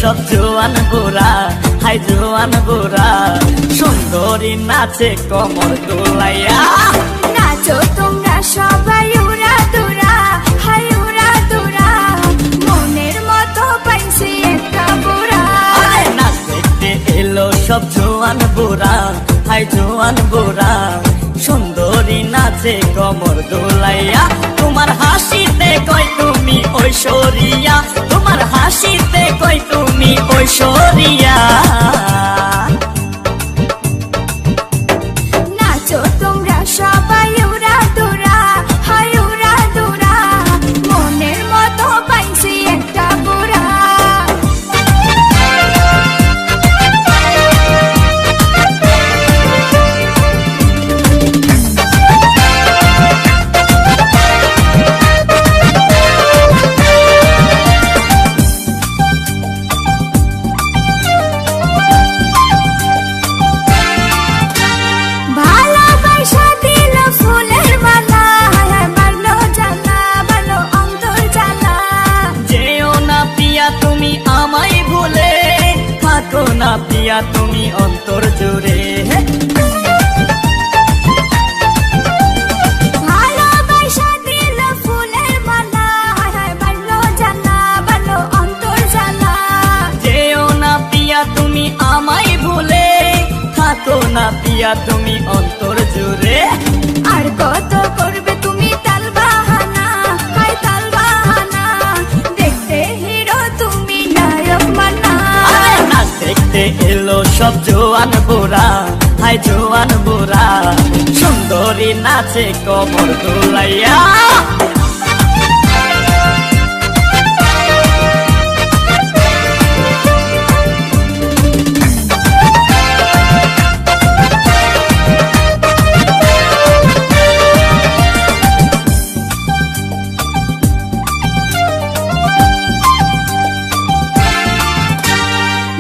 সব জোয়ান বুড়া, হাই জোয়ান বুড়া, সুন্দরী নাচে কমর দোলাইয়া। নাচো তোমরা সবাই উড়া দুরা, হাই উড়া দুরা, মনের মতো পাইছি একটা বুড়া। নাচ দেখতে এলো সব জোয়ান বুড়া, হাই জোয়ান বুড়া, সুন্দরী নাচে কমর দোলাইয়া। তোমার হাসিতে কই তুমি ঐশ্বরিয়া, তোমার হাসিতে কই তুমি ঐশ্বরিয়া। নাচো তোমরা সবাই উড়া দুরা, হাই উড়া দুরা, মনের মতো পাইছি একটা বুড়া। না পিয়া তুমি অন্তর জুড়ে, ভালোবাসা দিল ফুলের মালা, বাড়লো জ্বালা, বাড়লো অন্তর জ্বালা। যেও না পিয়া তুমি আমায় ভুলে, থাকো না পিয়া তুমি অন্তর জুড়ে। আর কত করবে তুমি তাল বাহানা, হাই তাল বাহানা, দেখতে হিরো তুমি নায়ক মানা। নাচ দেখতে এলো সব জোয়ান বুড়া, হাই জোয়ান বুড়া, সুন্দরী নাচে কমর দোলাইয়া।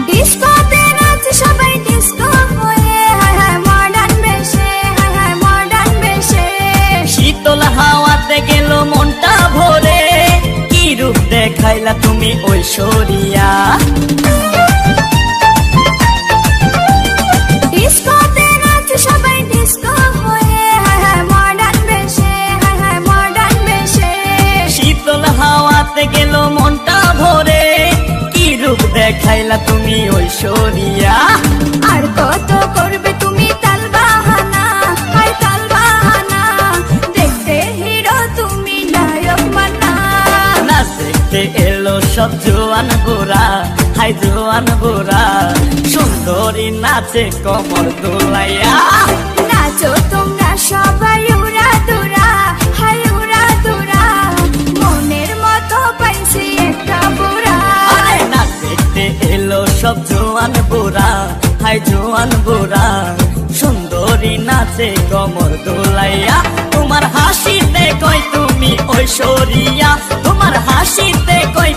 ডিস্কোতে নাচে সবাই ডিস্কো হয়ে, মডার্ন বেশে, মডার্ন বেশে। শীতল হাওয়াতে গেল মনটা ভরে, কি রূপ দেখাইলা তুমি ঐশ্বরিয়া। ডিস্কোতে নাচে সবাই ডিস্কো হয়ে, মডার্ন বেশে, মডার্ন বেশে। শীতল হাওয়াতে গেল মনটা ভরে, কি রূপ দেখাইলা তুমি ঐশ্বরিয়া। আর কত করবে তুমি তাল বাহানা, হাই তাল বাহানা, দেখতে হিরো তুমি নায়ক মানা। নাচ দেখতে এলো সব জোয়ান বুড়া, হাই জোয়ান বুড়া, সুন্দরী নাচে কমর দোলাইয়া। নাচো তোমরা সবাই উড়া দুরা, হাই উড়া দুরা, মনের মতো পাইছি একটা বুড়া। নাচ দেখতে এলো সব জোয়ান বুড়া, হাই জোয়ান বুড়া, সুন্দরী নাচে কমর দোলাইয়া। তোমার হাসিতে কই তুমি ঐশ্বরিয়া, তোমার হাসিতে কই